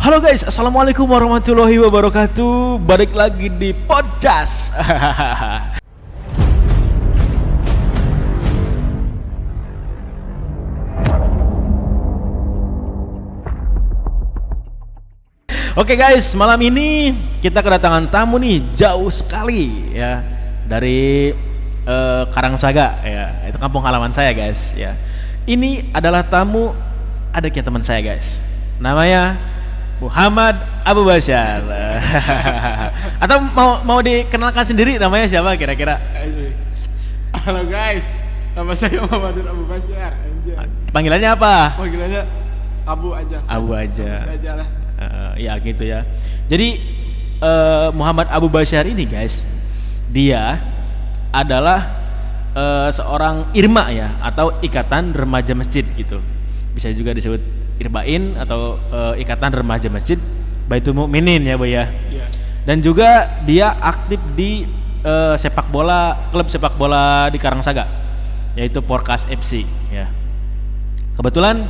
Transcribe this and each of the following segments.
Halo guys, assalamualaikum warahmatullahi wabarakatuh. Balik lagi di podcast. Oke guys, malam ini kita kedatangan tamu nih jauh sekali ya dari Karangsaga ya, itu kampung halaman saya guys ya. Ini adalah tamu adiknya teman saya guys. Namanya Muhammad Abu Basyar. Atau mau dikenalkan sendiri namanya siapa kira-kira? Halo guys, nama saya Muhammad Abu Basyar. Panggilannya apa? Panggilannya Abu aja. Abu aja. Abu saja lah. Ya gitu ya. Jadi Muhammad Abu Basyar ini guys, dia adalah seorang IRMA ya, atau Ikatan Remaja Masjid gitu. Bisa juga disebut Irbain atau Ikatan Remaja Masjid Baitul Mukminin ya Bu ya. Iya. Dan juga dia aktif di sepak bola, klub sepak bola di Karangsaga, yaitu Porkas FC ya. Kebetulan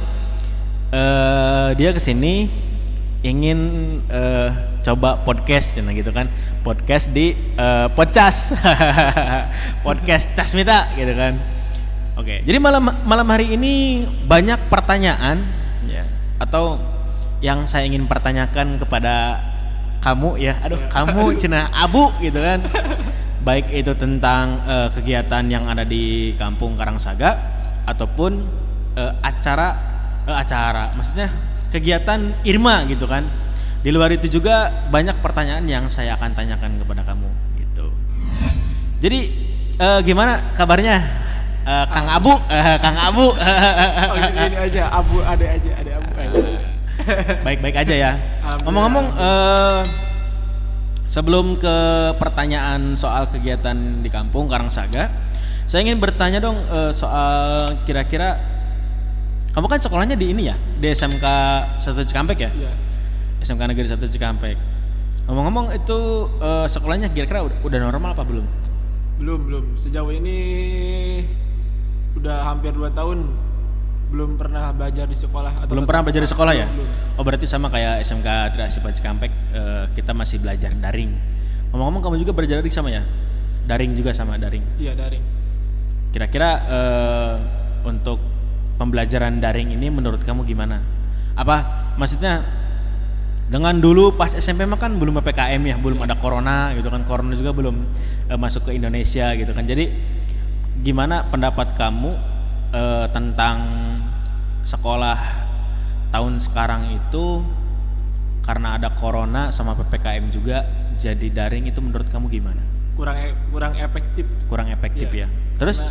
dia kesini ingin coba podcast gitu kan, podcast di Podcast podcast Casmita gitu kan. Oke, jadi malam hari ini banyak pertanyaan ya, atau yang saya ingin pertanyakan kepada kamu ya, kamu cina Abu gitu kan, baik itu tentang kegiatan yang ada di kampung Karangsaga ataupun acara, maksudnya kegiatan IRMA gitu kan. Di luar itu juga banyak pertanyaan yang saya akan tanyakan kepada kamu gitu. Jadi gimana kabarnya Kang Abu? Kang Abu. Ini aja, Abu ada aja. Baik-baik aja ya. Ngomong-ngomong, sebelum ke pertanyaan soal kegiatan di kampung Karangsaga, saya ingin bertanya dong soal kira-kira kamu kan sekolahnya di ini ya, di SMK 1 Cikampek ya? Iya. SMK Negeri 1 Cikampek. Ngomong-ngomong itu sekolahnya kira-kira udah normal apa belum? Belum. Sejauh ini udah hampir 2 tahun belum pernah belajar di sekolah. Belum pernah belajar di sekolah ya? Belum. Oh berarti sama kayak SMK Triasipa Cikampek, kita masih belajar daring. Ngomong-ngomong kamu juga belajar daring sama ya? Daring juga sama daring? Iya daring. Kira-kira untuk pembelajaran daring ini menurut kamu gimana? Apa maksudnya dengan dulu pas SMP mah kan belum PPKM ya, belum ada corona gitu kan, corona juga belum masuk ke Indonesia gitu kan. Jadi gimana pendapat kamu tentang sekolah tahun sekarang itu karena ada corona sama PPKM juga jadi daring, itu menurut kamu gimana? Kurang efektif. Kurang efektif ya. Terus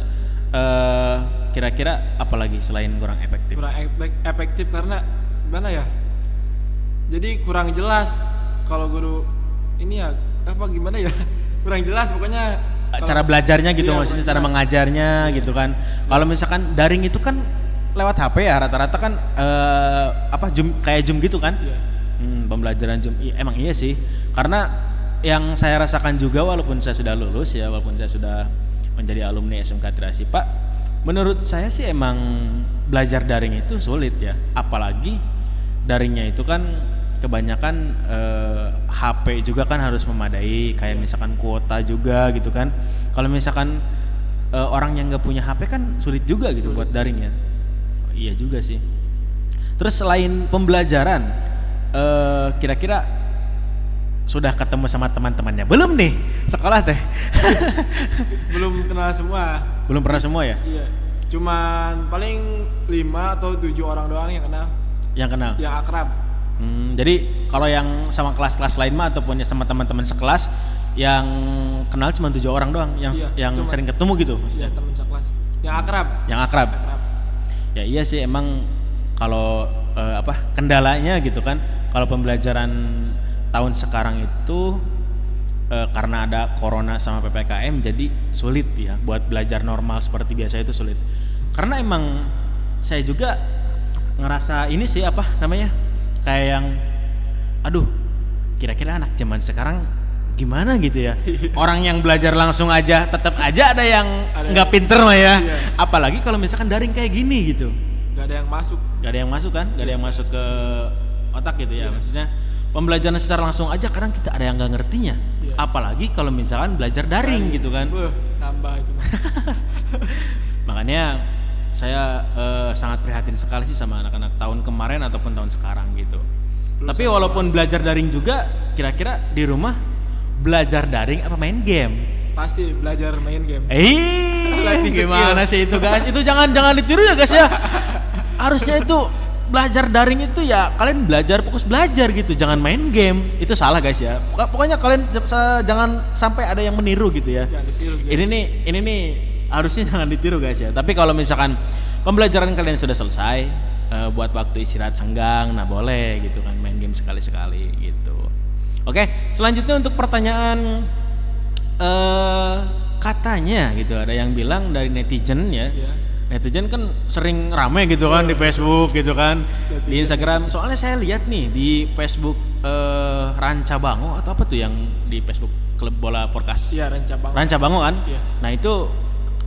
kira-kira apa lagi selain kurang efektif? Kurang efektif karena gimana ya? Jadi kurang jelas kalau guru ini ya apa gimana ya? Kurang jelas pokoknya cara belajarnya gitu, iya, maksudnya cara mengajarnya gitu kan. Kalau misalkan daring itu kan lewat HP ya rata-rata kan Zoom, kayak Zoom gitu kan. Iya. Pembelajaran Zoom. Emang iya sih. Karena yang saya rasakan juga walaupun saya sudah lulus ya, walaupun saya sudah menjadi alumni SMK Triasipa, menurut saya sih emang belajar daring itu sulit ya. Apalagi daringnya itu kan kebanyakan HP juga kan harus memadai, kayak misalkan kuota juga gitu kan. Kalau misalkan orang yang nggak punya HP kan sulit juga gitu buat daring ya. Iya juga sih. Terus selain pembelajaran, kira-kira sudah ketemu sama teman-temannya belum nih sekolah teh? Belum kenal semua. Belum pernah semua ya? Iya. Cuman paling 5 atau 7 orang doang yang kenal. Yang kenal? Yang akrab. Jadi kalau yang sama kelas-kelas lain mah ataupun sama teman-teman sekelas yang kenal cuma 7 orang doang yang sering ketemu gitu maksudnya. Iya, teman sekelas. Yang akrab. Yang akrab. Ya iya sih emang kalau kendalanya gitu kan, kalau pembelajaran tahun sekarang itu karena ada corona sama PPKM jadi sulit ya buat belajar normal seperti biasa, itu sulit. Karena emang saya juga ngerasa ini sih kayak yang kira-kira anak zaman sekarang gimana gitu ya. Orang yang belajar langsung aja tetap aja ada yang nggak pinter mah ya. Iya. Apalagi kalau misalkan daring kayak gini gitu. Gak ada yang masuk. Gak ada yang masuk kan? Gak ada yang masuk ke otak gitu ya. Iya. Maksudnya pembelajaran secara langsung aja kadang kita ada yang nggak ngertinya. Iya. Apalagi kalau misalkan belajar daring gitu kan. Nambah itu mah. Makanya saya sangat prihatin sekali sih sama anak-anak tahun kemarin ataupun tahun sekarang gitu. Tapi walaupun belajar daring juga, kira-kira di rumah belajar daring apa main game? Pasti belajar main game. Gimana sih itu guys? Itu jangan ditiru ya guys ya. Harusnya itu belajar daring itu ya kalian belajar, fokus belajar gitu, jangan main game. Itu salah guys ya. Pokoknya kalian jangan sampai ada yang meniru gitu ya. Jangan ditiru guys. Ini nih harusnya jangan ditiru guys ya. Tapi kalau misalkan pembelajaran kalian sudah selesai, buat waktu istirahat senggang, nah boleh gitu kan main game sekali-sekali gitu. Oke, selanjutnya untuk pertanyaan katanya gitu, ada yang bilang dari netizen ya. Iya. Netizen kan sering rame gitu kan di Facebook gitu kan, di Instagram. Soalnya saya lihat nih di Facebook Ranca Bango atau apa tuh yang di Facebook klub bola Porkas. Iya, Ranca Bango kan. Iya. Nah itu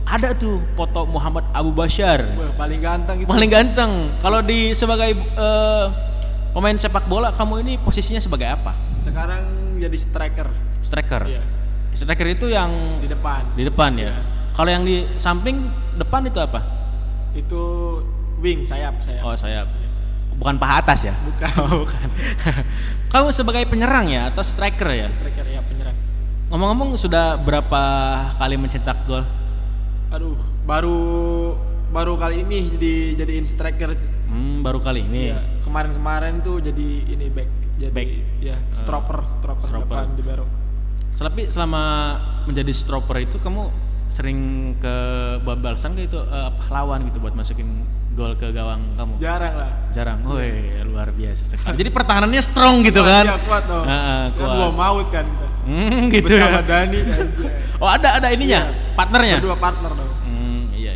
ada tuh foto Muhammad Abu Basyar. Paling ganteng gitu. Paling ganteng. Kalau di sebagai pemain sepak bola, kamu ini posisinya sebagai apa? Sekarang jadi striker. Striker. Iya. Striker itu yang Di depan. di depan ya. Iya. Kalau yang di samping depan itu apa? Itu wing, sayap. Oh, sayap. Bukan paha atas ya? Bukan. Oh, bukan. Kamu sebagai penyerang ya atau striker ya? Striker ya, penyerang. Ngomong-ngomong sudah berapa kali mencetak gol? Aduh, baru kali ini dijadiin striker. Baru kali ini. Iya, kemarin tuh jadi ini back. Jadi Back. ya, stopper depan di Baro. Selama menjadi stopper itu kamu sering ke babal sangga itu lawan gitu buat masukin gol ke gawang kamu? Jarang lah. Jarang. Woi, luar biasa sekali. Jadi pertahanannya strong gitu kan? Iya, kuat dong. Kuat. Kan gua maut kan kita. Gitu Bersama ya. Dani aja. Oh, ada ininya, Iya. partnernya. Berdua partner dong. Iya.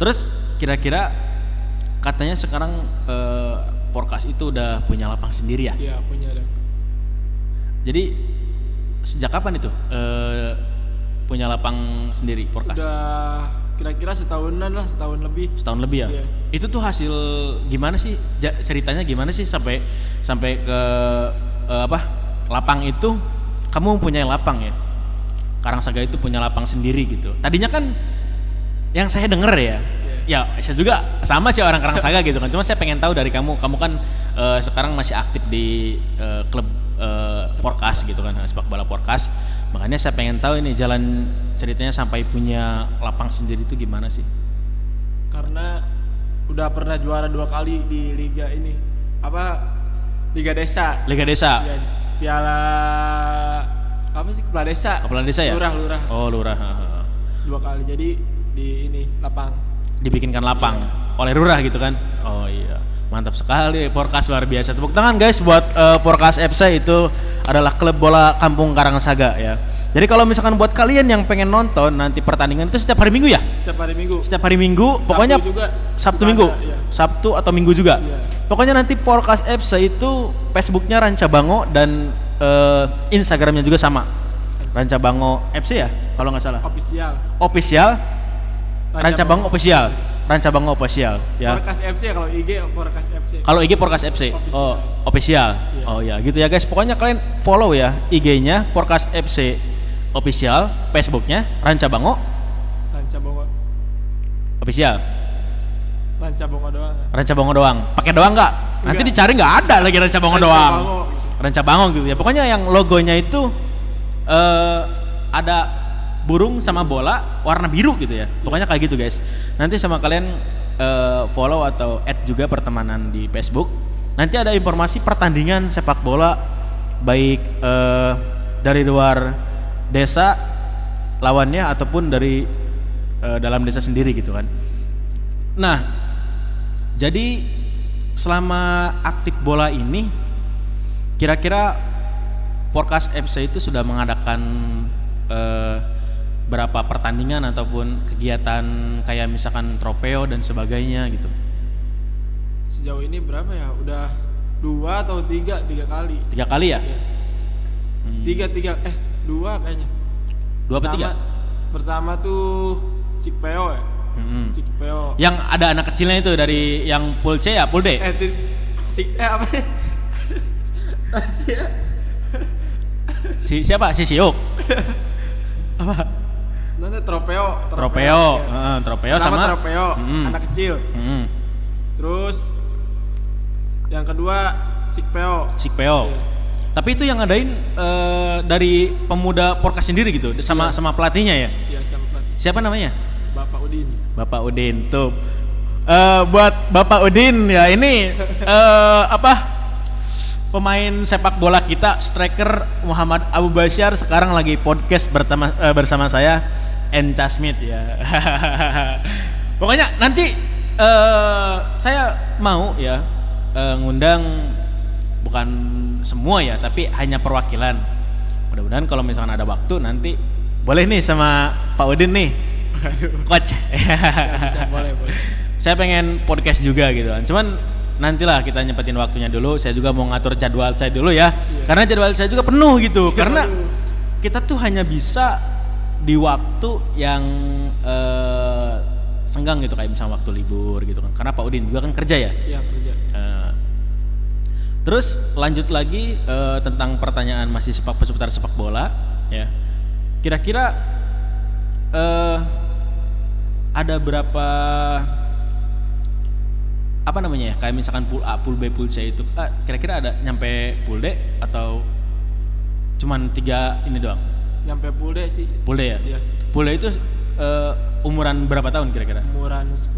Terus kira-kira katanya sekarang Porkas itu udah punya lapang sendiri ya? Iya, punya dong. Jadi sejak kapan itu punya lapang sendiri Porkas? Udah kira-kira setahun lebih. Setahun lebih ya? Iya. Itu tuh hasil gimana sih? Ceritanya gimana sih sampai ke lapang itu kamu punya lapang ya? Karangsaga itu punya lapang sendiri gitu. Tadinya kan yang saya denger ya, ya saya juga sama sih orang Karangsaga gitu kan. Cuma saya pengen tahu dari kamu kan sekarang masih aktif di klub Porkas gitu kan, sepak bola Porkas. Makanya saya pengen tahu ini jalan ceritanya sampai punya lapang sendiri itu gimana sih? Karena udah pernah juara 2 kali di liga ini. Liga Desa. Liga Desa. Ya, piala apa sih, kepala desa? Kepala desa ya? Lurah. Oh, lurah. 2 kali. Jadi di ini lapang. Dibikinkan lapang oleh lurah gitu kan? Oh iya. Mantap sekali, Porkas luar biasa. Tepuk tangan guys buat Porkas FC, itu adalah klub bola kampung Karangsaga ya. Jadi kalau misalkan buat kalian yang pengen nonton nanti pertandingan itu setiap hari Minggu ya? Setiap hari Minggu. Setiap hari Minggu, pokoknya juga Sabtu suka Minggu. ada, iya. Sabtu atau Minggu juga. Iya. Pokoknya nanti Porkas FC itu Facebooknya Ranca Bango dan Instagramnya juga sama. Ranca Bango FC ya, kalau nggak salah. Official. Ranca Bango Official. Ranca Bango Official ya. Porkas FC ya, kalau IG Porkas FC. Kalau IG Porkas FC. Official. Oh, official. Iya. Oh ya, gitu ya guys. Pokoknya kalian follow ya IG-nya Porkas FC Official, Facebooknya Ranca Bango Ranca Bango. Official. Ranca Bango doang. Ranca Bango doang. Pakai doang nggak? Nanti Enggak. dicari nggak ada lagi Ranca Bango Ranca doang. Bango, gitu. Ranca Bango gitu ya. Pokoknya yang logonya itu ada burung sama bola warna biru gitu ya. Pokoknya kayak gitu guys. Nanti sama kalian follow atau add juga pertemanan di Facebook. Nanti ada informasi pertandingan sepak bola baik dari luar desa lawannya ataupun dari dalam desa sendiri gitu kan. Nah, jadi selama aktif bola ini kira-kira Porkas FC itu sudah mengadakan berapa pertandingan ataupun kegiatan kayak misalkan trofeo dan sebagainya gitu? Sejauh ini berapa ya? Udah 2 atau 3 kali. 3 kali ya? Iya. 2 kayaknya. 2 atau 3? Pertama tuh Sikpeo ya. Sikpeo. Yang ada anak kecilnya itu dari yang pool C ya, pool D? apa? Rahasia. Siapa? Si Siuk. Apa? Nanti Tropeo. Tropeo. Tropeo Pertama sama Tropeo, anak kecil. Terus yang kedua Sikpeo. Sikpeo. Iya. Tapi itu yang ngadain dari pemuda Porkas sendiri gitu, sama Iya. sama pelatihnya ya. Iya, sama pelatih. Siapa namanya? Bapak Udin. Bapak Udin tuh. Buat Bapak Udin ya ini pemain sepak bola kita, striker Muhammad Abu Basyar sekarang lagi podcast bersama saya Enca Smith ya. Pokoknya nanti saya mau ya ngundang bukan semua ya, tapi hanya perwakilan. Mudah-mudahan kalau misalkan ada waktu nanti boleh nih sama Pak Udin nih. Aduh. Coach. Bisa, boleh. Saya pengen podcast juga gitu kan. Cuman nantilah kita nyempetin waktunya dulu. Saya juga mau ngatur jadwal saya dulu ya. Iya. Karena jadwal saya juga penuh gitu. Iya, Karena aduh. kita tuh hanya bisa di waktu yang senggang gitu, kayak misalnya waktu libur gitu kan. Karena Pak Udin juga kan kerja ya. Iya, kerja. Terus lanjut lagi tentang pertanyaan masih seputar sepak bola ya. Kira-kira ada berapa apa namanya ya, kayak misalkan pool A, pool B, pool C itu kira-kira ada nyampe pool D atau cuman 3 ini doang? Nyampe pool D sih. Pool D ya? Iya. Pool D itu umuran berapa tahun kira-kira? Umuran 10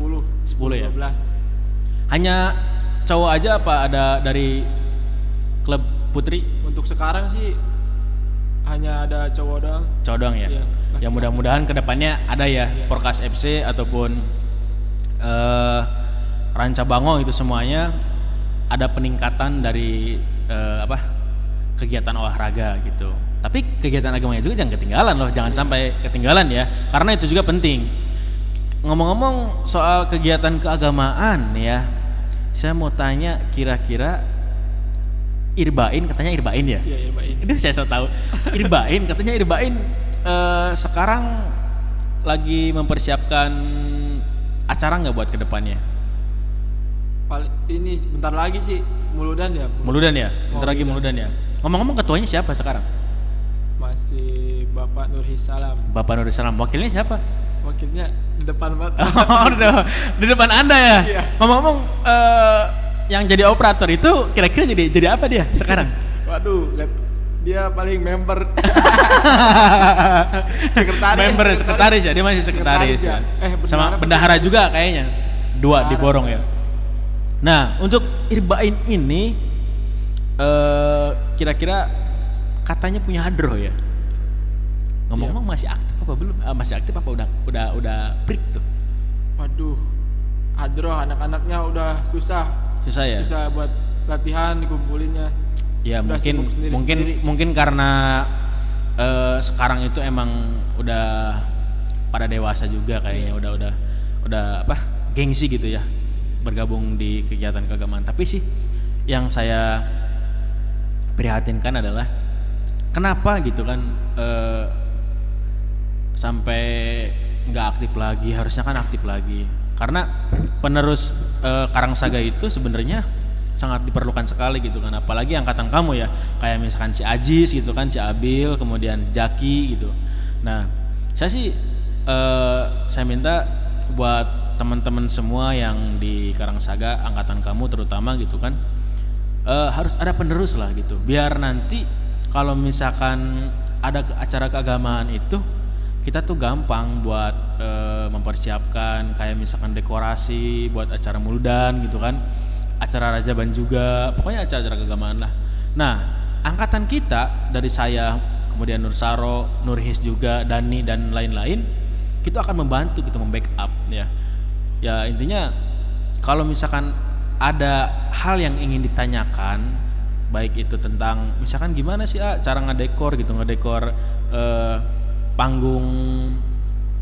ya? 12. Hanya cowok aja apa ada dari klub putri? Untuk sekarang sih hanya ada cowok doang. Cowok doang ya? Iya, Ya mudah-mudahan kedepannya ada ya, Iya. Porkas FC ataupun Ranca Bango itu semuanya ada peningkatan dari kegiatan olahraga gitu. Tapi kegiatan agamanya juga jangan ketinggalan loh, jangan sampai ketinggalan ya, karena itu juga penting. Ngomong-ngomong soal kegiatan keagamaan ya, saya mau tanya kira-kira Irbain, katanya Irbain ya? Iya, Irbain. Ini saya so tahu. Irbain, katanya Irbain sekarang lagi mempersiapkan acara nggak buat kedepannya? Ini bentar lagi sih Muludan ya. Muludan ya? Bentar lagi Muludan ya? Ngomong-ngomong ketuanya siapa sekarang? Masih Bapak Nurhisalam. Bapak Nursalam. Wakilnya siapa? Wakilnya di depan banget. Oh, di depan Anda ya? Iya. Ngomong-ngomong yang jadi operator itu kira-kira jadi apa dia sekarang? Waduh, dia paling member. Sekretaris ya, dia masih sekretaris ya. Sama bendahara juga kayaknya. 2 diborong ya. Nah, untuk Irbain ini kira-kira katanya punya hadroh ya. Ngomong-ngomong masih aktif apa belum? Masih aktif apa udah break tuh? Waduh, hadroh anak-anaknya udah susah ya. Susah buat latihan dikumpulinnya. Ya Udah sibuk sendiri-sendiri. mungkin karena sekarang itu emang udah pada dewasa juga kayaknya, udah gengsi gitu ya bergabung di kegiatan keagamaan. Tapi sih yang saya prihatinkan adalah kenapa gitu kan sampai nggak aktif lagi. Harusnya kan aktif lagi, karena penerus Karangsaga itu sebenarnya sangat diperlukan sekali gitu kan, apalagi angkatan kamu ya, kayak misalkan si Ajis gitu kan, si Abil, kemudian Jaki gitu. Nah, saya minta buat teman-teman semua yang di Karangsaga, angkatan kamu terutama gitu kan, harus ada penerus lah gitu, biar nanti kalau misalkan ada acara keagamaan itu kita tuh gampang buat mempersiapkan, kayak misalkan dekorasi buat acara Muludan gitu kan, acara Rajaban juga, pokoknya acara-acara keagamaan lah. Nah, angkatan kita dari saya, kemudian Nur Saro, Nurhis juga, Dani dan lain-lain, kita akan membantu gitu, membackup ya. Ya intinya kalau misalkan ada hal yang ingin ditanyakan, baik itu tentang misalkan gimana sih cara ngedekor panggung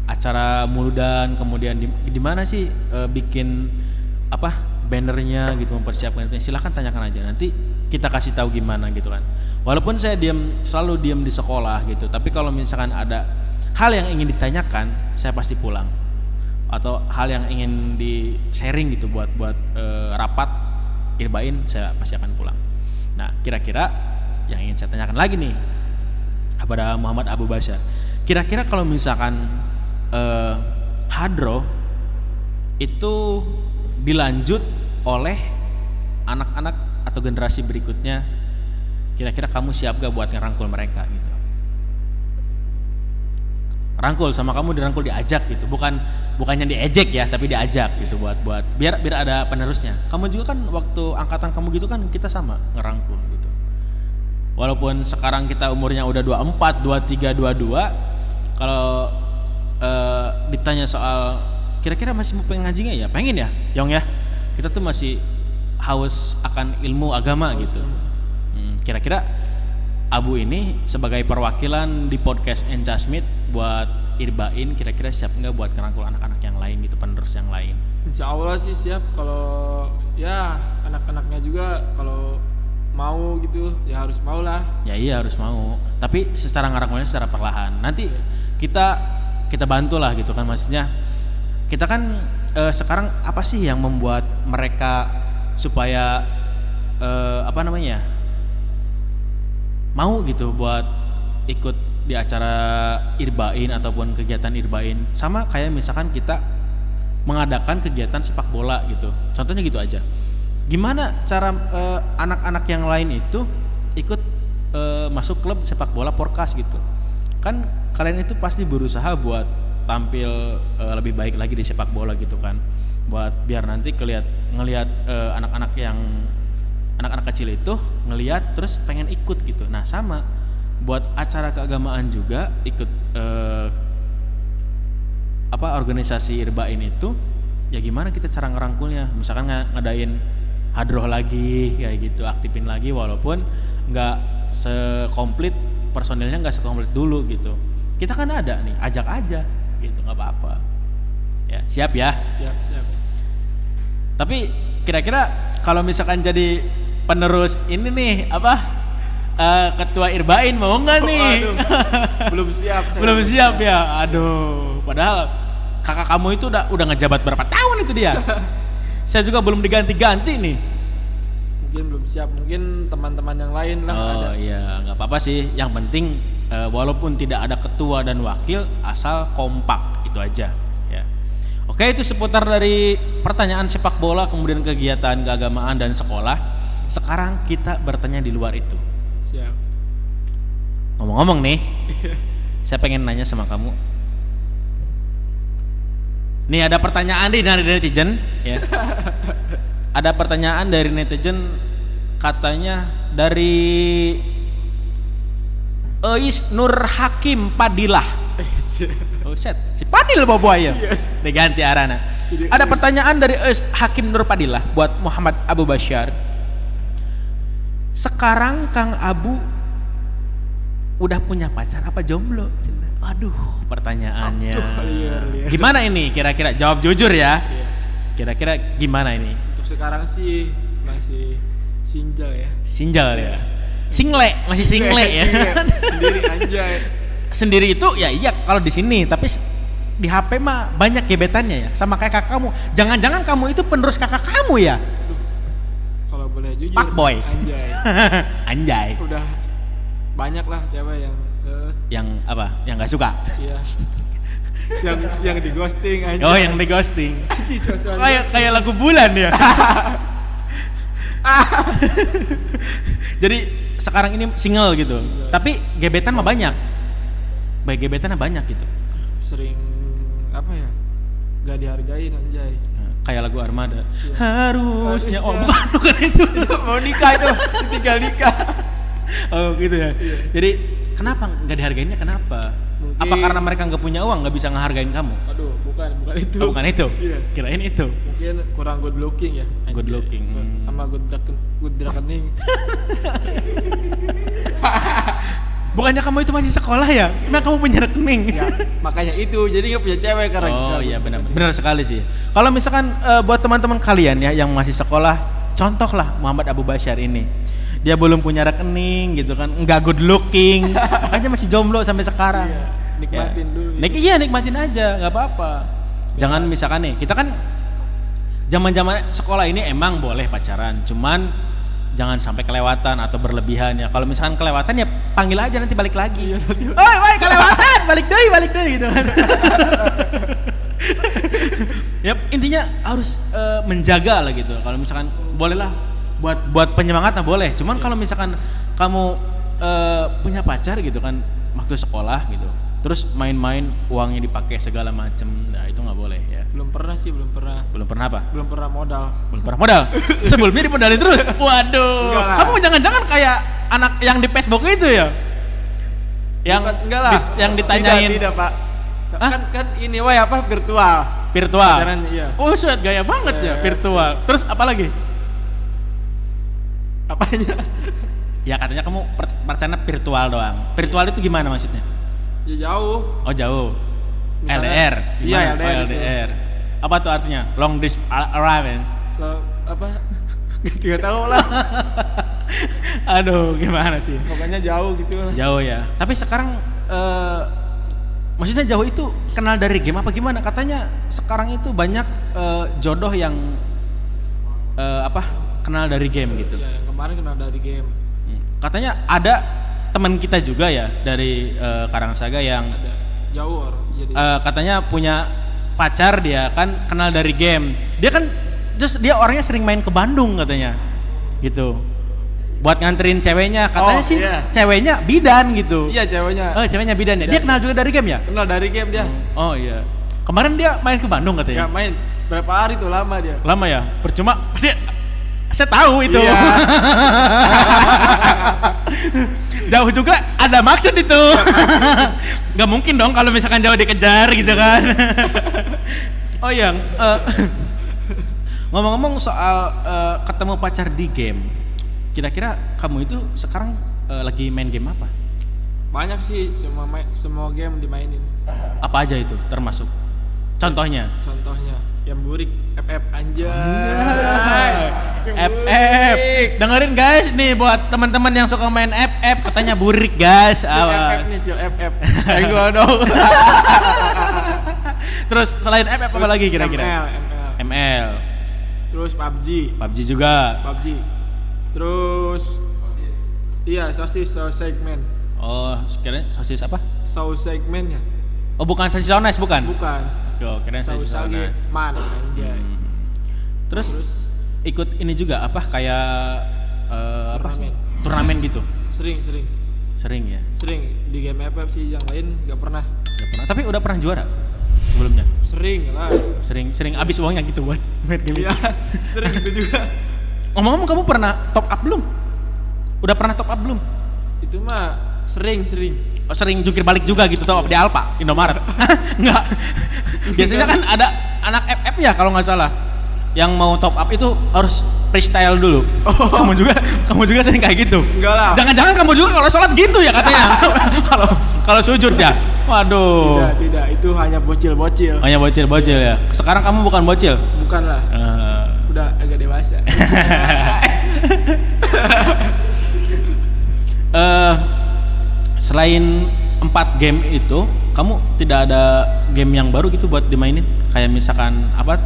acara Muludan, kemudian di mana sih bikin bannernya gitu, mempersiapkan itu, silahkan tanyakan aja, nanti kita kasih tahu gimana gitu kan. Walaupun saya selalu diam di sekolah gitu, tapi kalau misalkan ada hal yang ingin ditanyakan, saya pasti pulang, atau hal yang ingin di sharing gitu buat rapat, irbain, saya pasti akan pulang. Nah, kira-kira yang ingin saya tanyakan lagi nih kepada Muhammad Abu Basyar, kira-kira kalau misalkan hadroh itu dilanjut oleh anak-anak atau generasi berikutnya, kira-kira kamu siap gak buat ngerangkul mereka gitu? Rangkul sama kamu, dirangkul, diajak gitu, bukannya diejek ya, tapi diajak gitu, buat biar ada penerusnya. Kamu juga kan waktu angkatan kamu gitu kan kita sama ngerangkul gitu. Walaupun sekarang kita umurnya udah 24, 23, 22, kalau ditanya soal kira-kira masih mau pengen ngaji nggak ya? Pengen ya, Yong ya. Kita tuh masih haus akan ilmu agama gitu. Kira-kira Abu ini sebagai perwakilan di podcast Encasmith buat irbain, kira-kira siap nggak buat ngerangkul anak-anak yang lain gitu, penerus yang lain? Insya Allah sih siap, kalau ya anak-anaknya juga kalau mau gitu ya harus mau lah. Ya iya harus mau, tapi secara ngerangkulnya secara perlahan. Nanti kita bantulah gitu kan, maksudnya kita kan sekarang apa sih yang membuat mereka supaya mau gitu buat ikut di acara irbain ataupun kegiatan irbain, sama kayak misalkan kita mengadakan kegiatan sepak bola gitu, contohnya gitu aja. Gimana cara anak-anak yang lain itu ikut masuk klub sepak bola Porkas gitu? Kan kalian itu pasti berusaha buat tampil lebih baik lagi di sepak bola gitu kan, buat biar nanti ngelihat anak-anak kecil itu ngelihat terus pengen ikut gitu. Nah sama buat acara keagamaan juga ikut organisasi irbain itu, ya gimana kita cara ngerangkulnya, misalkan ngadain hadroh lagi kayak gitu, aktifin lagi walaupun nggak sekomplit, personilnya nggak sekomplit dulu gitu. Kita kan ada nih, ajak aja gitu, nggak apa-apa ya. Siap ya? Siap. Tapi kira-kira kalau misalkan jadi penerus ini nih ketua irbain mau nggak nih? Aduh, belum siap. Belum siap ya. Aduh, padahal kakak kamu itu udah ngejabat berapa tahun itu dia. Saya juga belum diganti-ganti nih. Mungkin belum siap, mungkin teman-teman yang lain lah. Oh iya, nggak apa-apa sih. Yang penting walaupun tidak ada ketua dan wakil, asal kompak, itu aja ya. Oke, itu seputar dari pertanyaan sepak bola, kemudian kegiatan keagamaan dan sekolah. Sekarang kita bertanya di luar itu. Siap. Ngomong-ngomong nih, saya pengen nanya sama kamu. Nih ada pertanyaan nih dari netizen ya. Ada pertanyaan dari netizen, katanya dari Eis Nur Hakim Padilah. Oh set, si Padil bobo ya. Diganti arana. Ada pertanyaan dari Eis Hakim Nur Padilah buat Muhammad Abu Basyar. Sekarang Kang Abu udah punya pacar apa jomblo? Aduh, pertanyaannya. Liar. Gimana ini? Kira-kira jawab jujur ya. Kira-kira gimana ini? Untuk sekarang sih masih single ya. Single ya. Masih single ya. Sendiri anjay. Sendiri itu ya iya kalau di sini, tapi di HP mah banyak gebetannya ya. Sama kayak kakak kamu. Jangan-jangan kamu itu penerus kakak kamu ya? Kalau boleh jujur. Pak boy. Anjay. Anjay. Udah banyak lah cewek yang apa? Yang nggak suka? Iya. yang di ghosting anjay. Oh, yang di ghosting. Kayak lagu Bulan ya. Jadi sekarang ini single gitu. Tapi gebetan mah banyak. Baik gebetannya banyak gitu. Sering gak dihargain anjay. Kayak lagu Armada. Iya. Harusnya. Oh bukan itu. Mau nikah itu, tinggal nikah. Oh gitu ya. Iya. Jadi kenapa nggak dihargainnya? Kenapa? Mungkin... Apa karena mereka nggak punya uang, nggak bisa ngehargain kamu? Aduh, bukan itu. Oh, bukan itu. Iya. Kirain itu. Mungkin kurang good looking ya. Good looking. Sama good reckoning. Bukannya kamu itu masih sekolah ya? Emang kamu punya rekening? Ya, makanya itu. Jadi nggak punya cewek karena. Oh iya benar sekali sih. Kalau misalkan buat teman-teman kalian ya yang masih sekolah, contohlah Muhammad Abu Basyar ini. Dia belum punya rekening gitu kan, nggak good looking, makanya masih jomblo sampai sekarang. Iya, nikmatin dulu. Iya nikmatin aja, nggak apa-apa. Jangan misalkan nih, kita kan Zaman-zaman sekolah ini emang boleh pacaran, cuman jangan sampai kelewatan atau berlebihan ya. Kalau misalkan kelewatan ya panggil aja nanti balik lagi. Oi, kelewatan, balik deh gitu kan. Ya intinya harus menjaga lah gitu. Kalau misalkan bolehlah buat penyemangat boleh. Cuman kalau misalkan kamu punya pacar gitu kan waktu sekolah gitu, terus main-main uangnya dipakai segala macem, nah itu nggak boleh ya. Belum pernah apa? Belum pernah modal. Sebelumnya dimodalin terus. Waduh. Kamu jangan-jangan kayak anak yang di Facebook itu ya? Yang enggak lah. Yang ditanyain. Tidak, Pak. Kan ini virtual. Pacarannya, iya. Oh, sweet gaya banget ya virtual. Terus apa lagi? Apanya? Ya katanya kamu pacaran virtual doang. Virtual itu gimana maksudnya? Ya jauh. Oh, jauh. Misalnya, LDR. Iya, LDR. Oh, LDR. Apa tuh artinya? Long distance arrival. Apa? Tidak tahu lah. Aduh, gimana sih? Pokoknya jauh gitu lah. Jauh ya. Tapi sekarang maksudnya jauh itu kenal dari game apa gimana? Katanya sekarang itu banyak jodoh yang kenal dari game gitu. Ya, yang kemarin kenal dari game. Katanya ada teman kita juga ya dari Karangsaga yang ada jauh jadi katanya punya pacar, dia kan kenal dari game. Dia kan dia orangnya sering main ke Bandung katanya. Gitu. Buat nganterin ceweknya, katanya sih iya. Ceweknya bidan gitu. Iya, ceweknya. Oh, ceweknya bidan ya. Dia kenal juga dari game ya? Kenal dari game dia. Oh iya. Kemarin dia main ke Bandung katanya. Ya main berapa hari tuh, lama dia. Lama ya? Percuma pasti saya tahu itu. Iya. Jauh juga ada maksud itu. Gak mungkin dong kalau misalkan jauh dikejar gitu kan. Oh iya, ngomong-ngomong soal ketemu pacar di game, kira-kira kamu itu sekarang lagi main game apa? Banyak sih, semua game dimainin. Apa aja itu termasuk? Contohnya yang burik, FF anjay. FF. Dengerin guys nih buat teman-teman yang suka main FF, katanya burik guys. Awas. Cil FF. Gua dong. Terus selain FF apa lagi kira-kira? ML. Terus PUBG juga. Terus iya, sosis segmen. Oh, kirain sosis apa? Saus segmen ya. Oh, bukan sosis saunas bukan? Bukan. Oh, kirain sosis Saus lagi saunas. mana anjay. Terus ikut ini juga apa kayak turnamen gitu? Sering Ya. Sering di game FF sih, yang lain nggak pernah. Tapi udah pernah juara sebelumnya? Sering lah. Sering habis uangnya gitu buat main game. Iya, sering itu juga. Ngomong-ngomong, kamu pernah top up belum? Udah pernah top up belum? Itu mah sering. Oh, sering jungkir balik juga gitu top up di Alfa, Indomaret. Enggak. Biasanya kan ada anak FF ya kalau nggak salah, yang mau top up itu harus freestyle dulu. Oh. Kamu juga sering kayak gitu? Enggak lah. Jangan-jangan kamu juga kalau sholat gitu ya katanya. Kalau sujud ya. Waduh. Tidak, itu hanya bocil-bocil. Hanya bocil ya. Sekarang kamu bukan bocil? Bukan lah. Udah agak dewasa. Selain 4 game itu, kamu tidak ada game yang baru gitu buat dimainin? Kayak misalkan apa?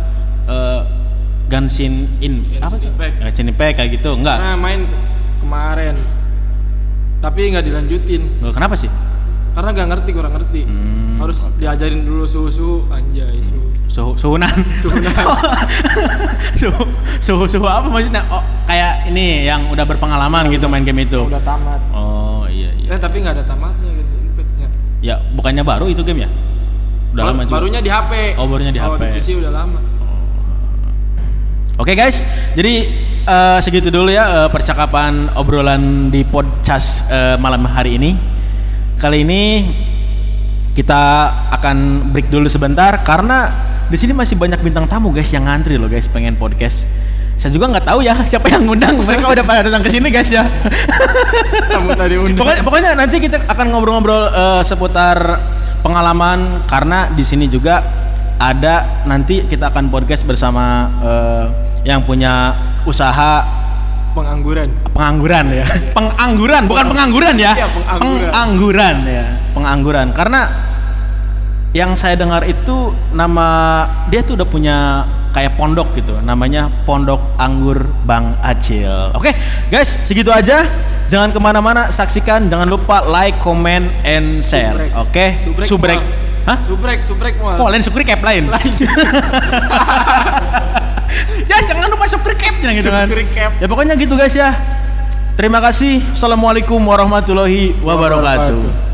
Genshin Impact kayak gitu, enggak? Nah, main kemarin. Tapi nggak dilanjutin. Enggak, kenapa sih? Karena kurang ngerti. Harus diajarin dulu suhu anjay, suhunan. Suhu apa maksudnya? Oh, kayak ini yang udah berpengalaman gitu main game itu. Udah tamat. Oh, iya. Tapi nggak ada tamatnya gitu Impact-nya. Ya, bukannya baru itu game ya? Udah lama juga. Barunya di HP. Oh, barunya di HP. Di PC udah lama. Oke guys, jadi segitu dulu ya percakapan obrolan di podcast malam hari ini. Kali ini kita akan break dulu sebentar karena di sini masih banyak bintang tamu guys yang ngantri loh guys, pengen podcast. Saya juga nggak tahu ya siapa yang ngundang, mereka udah pada datang ke sini guys ya. Kamu tadi undang. Pokoknya nanti kita akan ngobrol-ngobrol seputar pengalaman, karena di sini juga ada, nanti kita akan podcast bersama yang punya usaha pengangguran ya. Pengangguran, bukan pengangguran ya. Iya, Pengangguran. Karena yang saya dengar itu dia tuh udah punya kayak pondok gitu, namanya Pondok Anggur Bang Acil. Oke, guys, segitu aja. Jangan kemana-mana, saksikan. Jangan lupa like, comment, and share. Oke, subrek. Hah? Subrek mau. Oh, lain subscribe lain. Ya, jangan lupa subscribe gitu kan. Ya pokoknya gitu guys ya. Terima kasih. Assalamualaikum warahmatullahi wabarakatuh.